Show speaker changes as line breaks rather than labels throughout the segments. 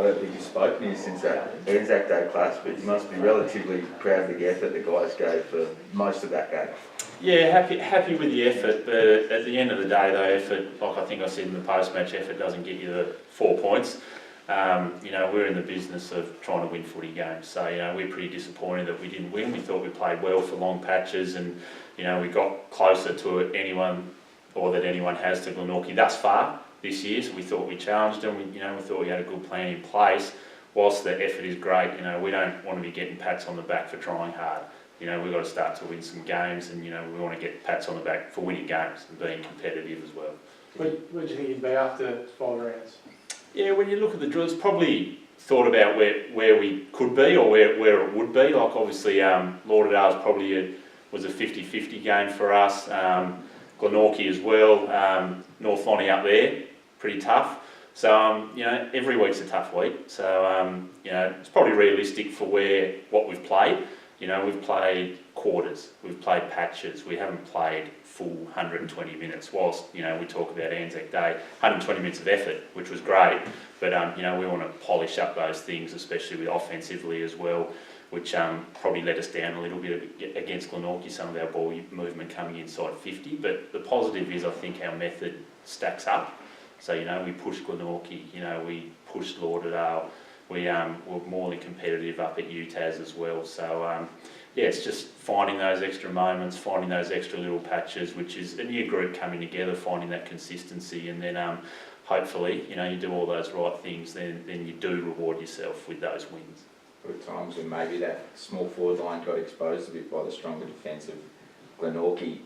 don't think you've spoken to you since that Anzac Day clash, but you must be relatively proud of the effort the guys gave for most of that game.
Yeah, happy with the effort, but at the end of the day, though, effort, like I think I said in the post-match, effort doesn't get you the 4 points. We're in the business of trying to win footy games, so we're pretty disappointed that we didn't win. We thought we played well for long patches, and we got closer to anyone has to Glenorchy thus far this year. So we thought we challenged them. We thought we had a good plan in place. Whilst the effort is great, we don't want to be getting pats on the back for trying hard. We've got to start to win some games, and we want to get pats on the back for winning games and being competitive as well.
Where do you think you'd be after 5 rounds?
Yeah, when you look at the drills, probably thought about where we could be or where it would be. Like obviously, Lauderdale's probably was a 50-50 game for us. Glenorchy as well. North Lonnie up there, pretty tough. So every week's a tough week. So it's probably realistic for what we've played. We've played quarters, we've played patches, we haven't played full 120 minutes, whilst, we talk about Anzac Day, 120 minutes of effort, which was great, but, we want to polish up those things, especially with offensively as well, which probably let us down a little bit against Glenorchy, some of our ball movement coming inside 50, but the positive is I think our method stacks up. So, we pushed Glenorchy, we pushed Lauderdale, we were more than competitive up at UTAS as well. So, it's just finding those extra moments, finding those extra little patches, which is a new group coming together, finding that consistency, and then hopefully, you do all those right things, then you do reward yourself with those wins.
There were times when maybe that small forward line got exposed a bit by the stronger defence of Glenorchy.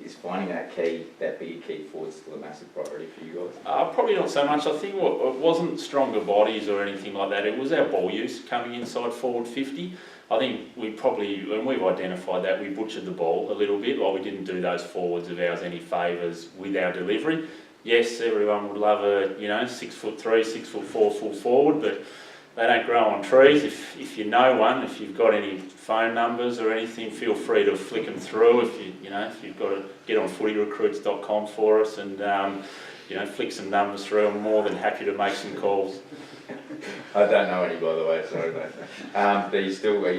Is finding that bigger key forward still a massive priority for you guys?
Probably not so much. I think it wasn't stronger bodies or anything like that. It was our ball use coming inside forward 50. I think when we've identified that, we butchered the ball a little bit. Like we didn't do those forwards of ours any favours with our delivery. Yes, everyone would love a 6'3", 6'4" full forward, but they don't grow on trees. If you know one, if you've got any phone numbers or anything, feel free to flick them through. If you've got to get on footyrecruits.com for us and flick some numbers through, I'm more than happy to make some calls.
I don't know any, by the way, sorry mate. But are you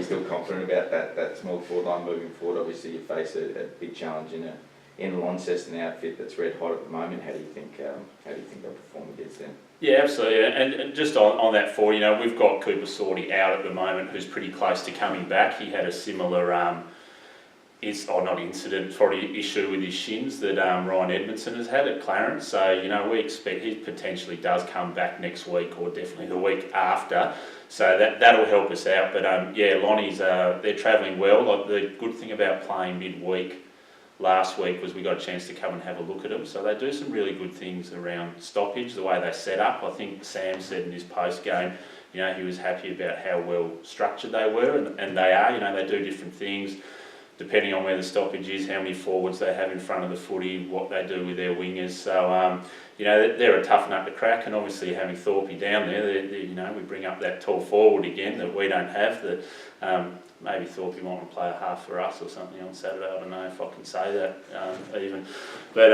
still confident about that small forward line moving forward? Obviously you face a big challenge in a Launceston outfit that's red hot at the moment. How do you think they'll perform against them?
Yeah, absolutely. And just on that forward, we've got Cooper Sorty out at the moment, who's pretty close to coming back. He had a similar probably issue with his shins that Ryan Edmondson has had at Clarence. So, we expect he potentially does come back next week or definitely the week after. So that'll help us out. But Lonnie's, they're travelling well. Like the good thing about playing midweek last week was we got a chance to come and have a look at them. So they do some really good things around stoppage, the way they set up. I think Sam said in his post-game, he was happy about how well structured they were, and they are. They do different things depending on where the stoppage is, how many forwards they have in front of the footy, what they do with their wingers. So, they're a tough nut to crack, and obviously having Thorpe down there, we bring up that tall forward again that we don't have. That maybe Thorpe might want to play a half for us or something on Saturday. I don't know if I can say that even. But,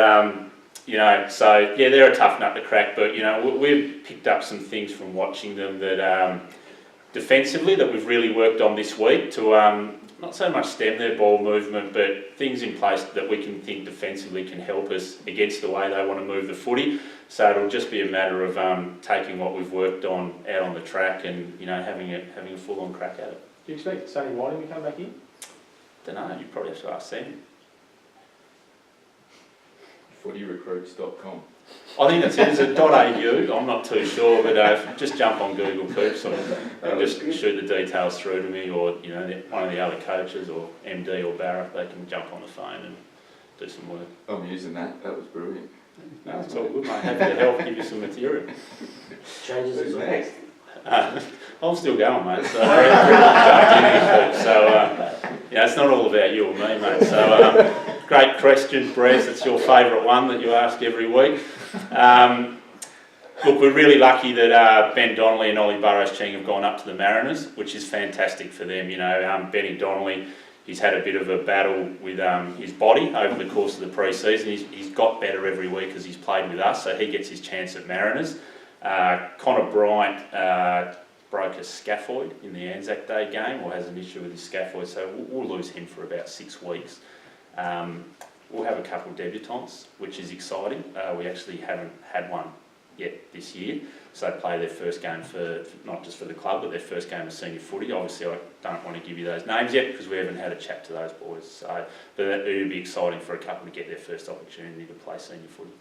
they're a tough nut to crack, but, we've picked up some things from watching them that defensively that we've really worked on this week to not so much stem their ball movement, but things in place that we can think defensively can help us against the way they want to move the footy. So it'll just be a matter of taking what we've worked on out on the track and having a full-on crack at it.
Do you expect Sonny Whiting to come back in?
Don't know. You probably have to ask Sam.
Footyrecruits.com.
I think that's it. Is it .au? I'm not too sure, but just jump on Google Coops and just shoot the details through to me, or one of the other coaches or MD or Barrett, they can jump on the phone and do some work.
I'm using that. That was brilliant.
No, it's all good, mate. Happy to help, give you some material.
Changes as next.
I'm still going, mate. So, it's not all about you or me, mate. So, great question, Brez. It's your favourite one that you ask every week. Look, we're really lucky that Ben Donnelly and Ollie Burrows-Cheng have gone up to the Mariners, which is fantastic for them. Benny Donnelly, he's had a bit of a battle with his body over the course of the pre-season. He's got better every week as he's played with us, so he gets his chance at Mariners. Connor Bryant broke a scaphoid in the Anzac Day game, or has an issue with his scaphoid, so we'll lose him for about 6 weeks. We'll have a couple of debutants, which is exciting. We actually haven't had one yet this year, so they play their first game for not just for the club, but their first game of senior footy. Obviously, I don't want to give you those names yet because we haven't had a chat to those boys. So, but it would be exciting for a couple to get their first opportunity to play senior footy.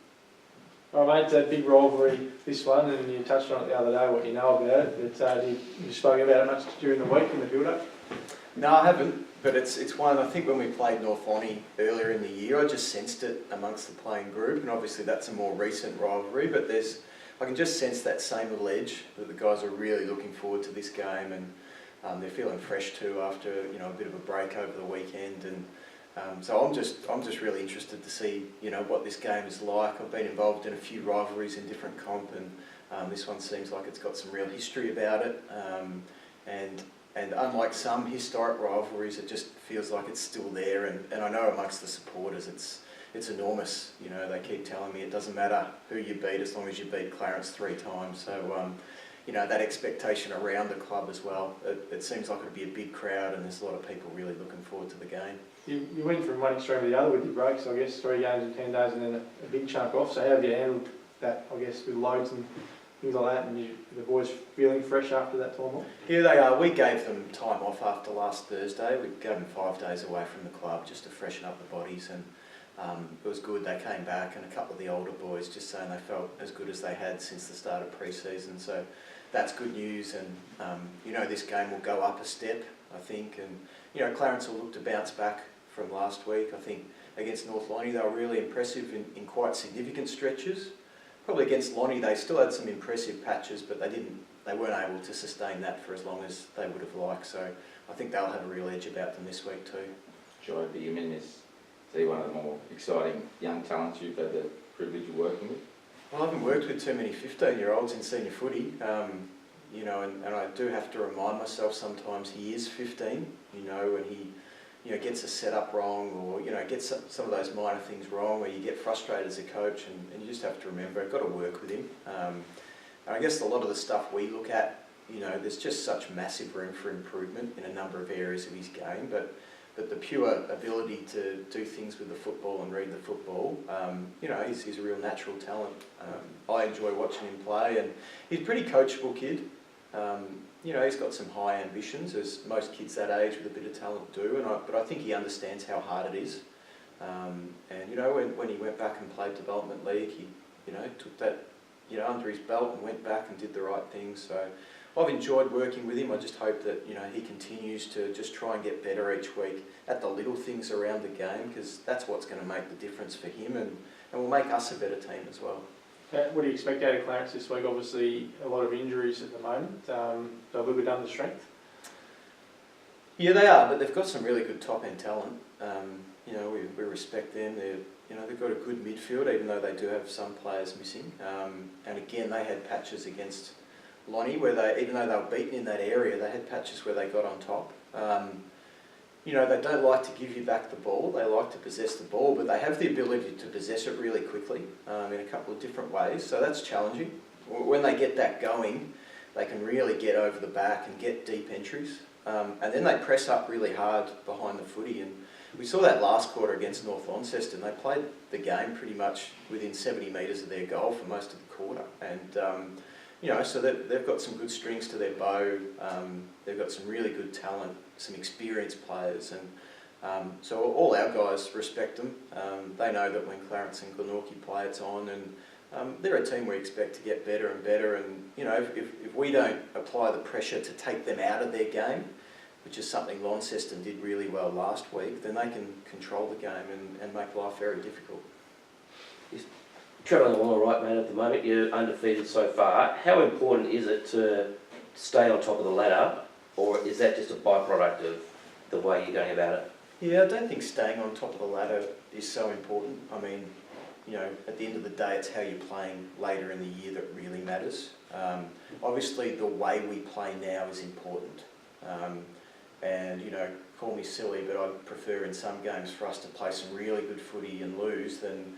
All right, mate, it's a big rivalry, this one, and you touched on it the other day, what you know about it, but you spoke about it much during the week in the build-up?
No, I haven't, but it's one, I think when we played North Lonnie earlier in the year, I just sensed it amongst the playing group, and obviously that's a more recent rivalry, but I can just sense that same little edge, that the guys are really looking forward to this game, and they're feeling fresh too after a bit of a break over the weekend, and so I'm just really interested to see what this game is like. I've been involved in a few rivalries in different comp, and this one seems like it's got some real history about it. And unlike some historic rivalries, it just feels like it's still there. And I know amongst the supporters, it's enormous. They keep telling me it doesn't matter who you beat as long as you beat Clarence 3 times. So that expectation around the club as well. It seems like it'd be a big crowd, and there's a lot of people really looking forward to the game.
You went from one extreme to the other with your breaks, I guess, 3 games in 10 days and then a big chunk off. So how have you handled that, I guess, with loads and things like that, and the boys feeling fresh after that time off?
Yeah, they are. We gave them time off after last Thursday. We gave them 5 days away from the club just to freshen up the bodies, and it was good. They came back, and a couple of the older boys just saying they felt as good as they had since the start of pre-season. So that's good news, and this game will go up a step, I think, and Clarence will look to bounce back from last week. I think against North Lonnie they were really impressive in quite significant stretches. Probably against Lonnie they still had some impressive patches, but they weren't able to sustain that for as long as they would have liked. So I think they'll have a real edge about them this week too.
Joy Bierman is one of the more exciting young talents you've had the privilege of working with?
Well, I haven't worked with too many 15-year-olds in senior footy, and I do have to remind myself sometimes he is 15, and he gets a setup wrong, or gets some of those minor things wrong where you get frustrated as a coach, and you just have to remember I've got to work with him. And I guess a lot of the stuff we look at, there's just such massive room for improvement in a number of areas of his game, but the pure ability to do things with the football and read the football, he's a real natural talent. I enjoy watching him play, and he's a pretty coachable kid. He's got some high ambitions, as most kids that age with a bit of talent do, but I think he understands how hard it is. When he went back and played Development League, he took that under his belt and went back and did the right things. So I've enjoyed working with him. I just hope that he continues to just try and get better each week at the little things around the game, because that's what's going to make the difference for him, and will make us a better team as well.
What do you expect out of Clarence this week? Obviously, a lot of injuries at the moment. They'll be done to strength.
Yeah, they are, but they've got some really good top-end talent. We respect them. They've got a good midfield, even though they do have some players missing. And again, they had patches against Lonnie where even though they were beaten in that area, they had patches where they got on top. They don't like to give you back the ball. They like to possess the ball, but they have the ability to possess it really quickly in a couple of different ways. So that's challenging. When they get that going, they can really get over the back and get deep entries. And then they press up really hard behind the footy. And we saw that last quarter against North Launceston. They played the game pretty much within 70 metres of their goal for most of the quarter. And so they've got some good strings to their bow. They've got some really good talent, some experienced players, and so all our guys respect them. They know that when Clarence and Glenorchy play, it's on, and they're a team we expect to get better and better. And if we don't apply the pressure to take them out of their game, which is something Launceston did really well last week, then they can control the game and make life very difficult.
Travelling along all right, mate, at the moment. You're undefeated so far. How important is it to stay on top of the ladder, or is that just a byproduct of the way you're going about it?
Yeah, I don't think staying on top of the ladder is so important. I mean, at the end of the day, it's how you're playing later in the year that really matters. Obviously, the way we play now is important. And, call me silly, but I prefer in some games for us to play some really good footy and lose than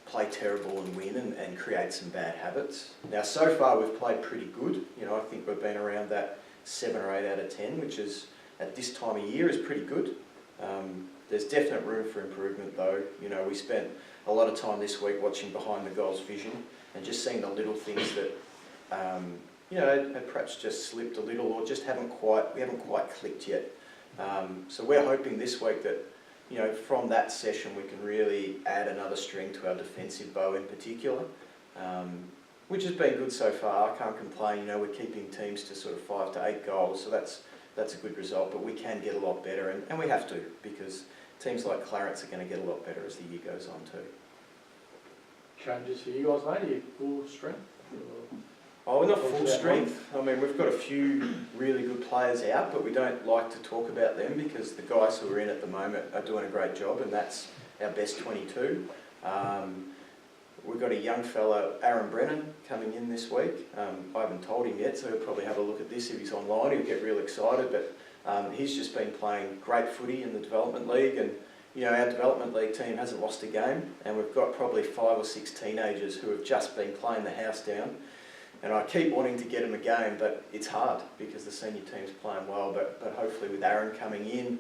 play terrible and win and create some bad habits. Now, so far we've played pretty good. You know, I think we've been around that 7 or 8 out of 10, which is, at this time of year, is pretty good. There's definite room for improvement though. You know, we spent a lot of time this week watching behind the goals vision and just seeing the little things that, you know, had perhaps just slipped a little or just we haven't quite clicked yet. So we're hoping this week that, you know, from that session we can really add another string to our defensive bow in particular, which has been good so far. I can't complain. You know, we're keeping teams to sort of 5 to 8 goals, so that's a good result, but we can get a lot better, and we have to, because teams like Clarence are going to get a lot better as the year goes on too.
Changes for you guys, mate? Are you full strength?
Oh, we're not full strength. I mean, we've got a few really good players out, but we don't like to talk about them because the guys who are in at the moment are doing a great job, and that's our best 22. We've got a young fella, Aaron Brennan, coming in this week. I haven't told him yet, so he'll probably have a look at this if he's online. He'll get real excited, but he's just been playing great footy in the development league, and you know, our development league team hasn't lost a game, and we've got probably 5 or 6 teenagers who have just been playing the house down. And I keep wanting to get them a game, but it's hard because the senior team's playing well. But hopefully with Aaron coming in,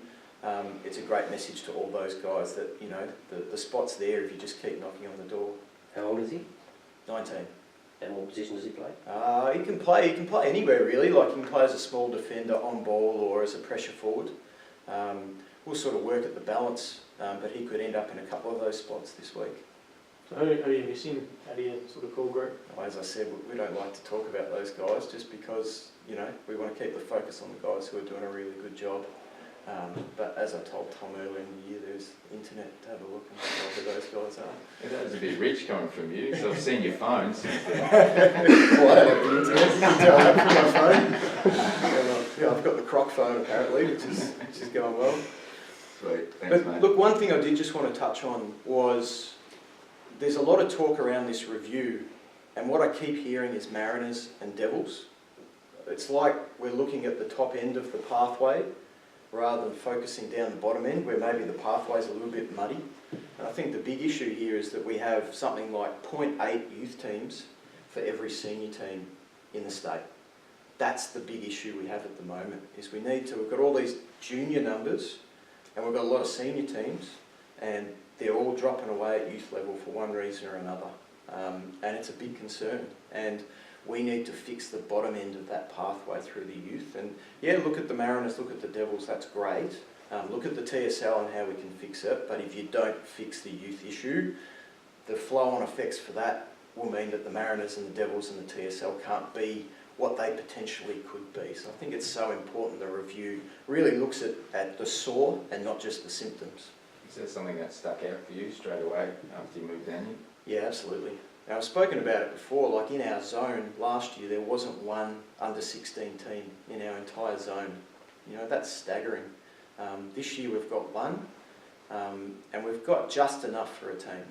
it's a great message to all those guys that, you know, the spot's there if you just keep knocking on the door.
How old is he?
19.
And what position does he play?
He can play anywhere really. Like, he can play as a small defender on ball or as a pressure forward. We'll sort of work at the balance, but he could end up in a couple of those spots this week.
So who are you missing out of your sort of core group?
As I said, we don't like to talk about those guys just because, you know, we want to keep the focus on the guys who are doing a really good job. But as I told Tom earlier in the year, there's internet to have a look and see who those guys are.
That was a bit rich coming from you, so I've seen your phone since then.
Well, I don't have the internet, you can tell that from my phone. Yeah, I've got the Croc phone apparently, which is going well.
Sweet, thanks
But
mate.
look, one thing I did just want to touch on was there's a lot of talk around this review, and what I keep hearing is Mariners and Devils. It's like we're looking at the top end of the pathway rather than focusing down the bottom end where maybe the pathway's a little bit muddy. And I think the big issue here is that we have something like 0.8 youth teams for every senior team in the state. That's the big issue we have at the moment, is we've got all these junior numbers and we've got a lot of senior teams, and they're all dropping away at youth level for one reason or another. And it's a big concern. And we need to fix the bottom end of that pathway through the youth. And yeah, look at the Mariners, look at the Devils, that's great. Look at the TSL and how we can fix it. But if you don't fix the youth issue, the flow-on effects for that will mean that the Mariners and the Devils and the TSL can't be what they potentially could be. So I think it's so important the review really looks at the sore and not just the symptoms.
Is there something that stuck out for you straight away after you moved down here?
Yeah, absolutely. Now, I've spoken about it before, like in our zone last year, there wasn't one under-16 team in our entire zone. You know, that's staggering. This year we've got one, and we've got just enough for a team.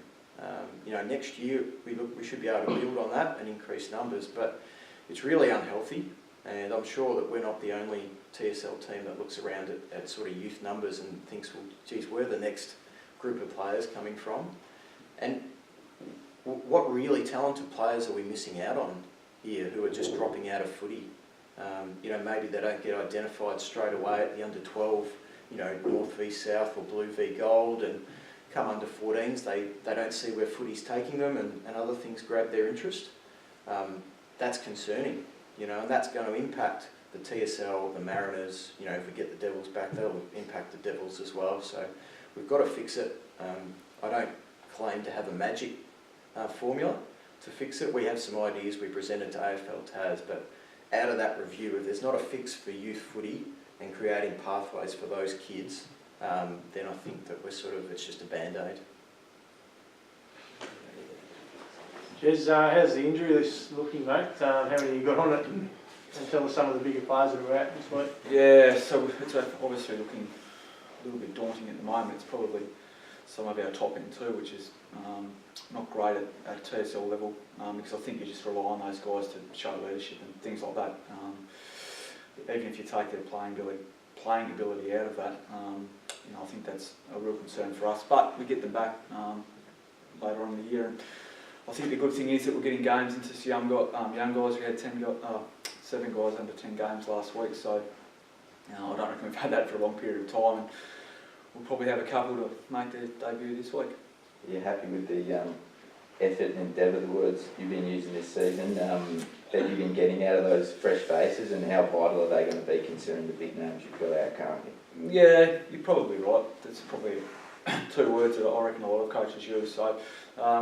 You know, next year we should be able to build on that and increase numbers, but it's really unhealthy, and I'm sure that we're not the only TSL team that looks around at sort of youth numbers and thinks, well, geez, where are the next group of players coming from? And what really talented players are we missing out on here who are just dropping out of footy? You know, maybe they don't get identified straight away at the under 12, you know, North v South or Blue v Gold, and come under 14s, they don't see where footy's taking them, and other things grab their interest. That's concerning, you know, and that's going to impact the TSL, the Mariners. You know, if we get the Devils back, that'll impact the Devils as well. So we've got to fix it. I don't claim to have a magic formula to fix it. We have some ideas we presented to AFL TAS, but out of that review, if there's not a fix for youth footy and creating pathways for those kids, then I think that it's just a band-aid.
Jez, how's the injury list looking, mate? How many you got on it? And tell us some of the bigger players that are out this week.
Yeah, so it's obviously looking a little bit daunting at the moment. It's probably some of our top end too, which is not great at TSL level, because I think you just rely on those guys to show leadership and things like that. Even if you take their playing ability out of that, you know, I think that's a real concern for us. But we get them back. later on in the year. And I think the good thing is that we're getting games into some young guys. We had 7 guys under 10 games last week, so I don't reckon we've had that for a long period of time. And we'll probably have a couple to make their debut this week.
Are you happy with the effort and endeavour, the words you've been using this season, that you've been getting out of those fresh faces, and how vital are they going to be considering the big names you've got out currently?
Yeah, you're probably right. That's probably 2 words that I reckon a lot of coaches use. So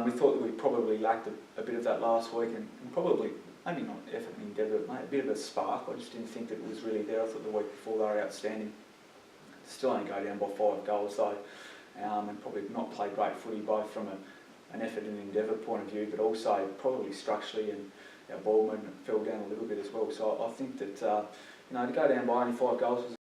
we thought that we probably lacked a bit of that last week, and probably, maybe not effort and endeavour, a bit of a spark. I just didn't think that it was really there. I thought the week before they were outstanding. Still only go down by 5 goals though, and probably not play great footy, both from an effort and endeavour point of view, but also probably structurally, and our ball movement fell down a little bit as well. So I think that to go down by only 5 goals was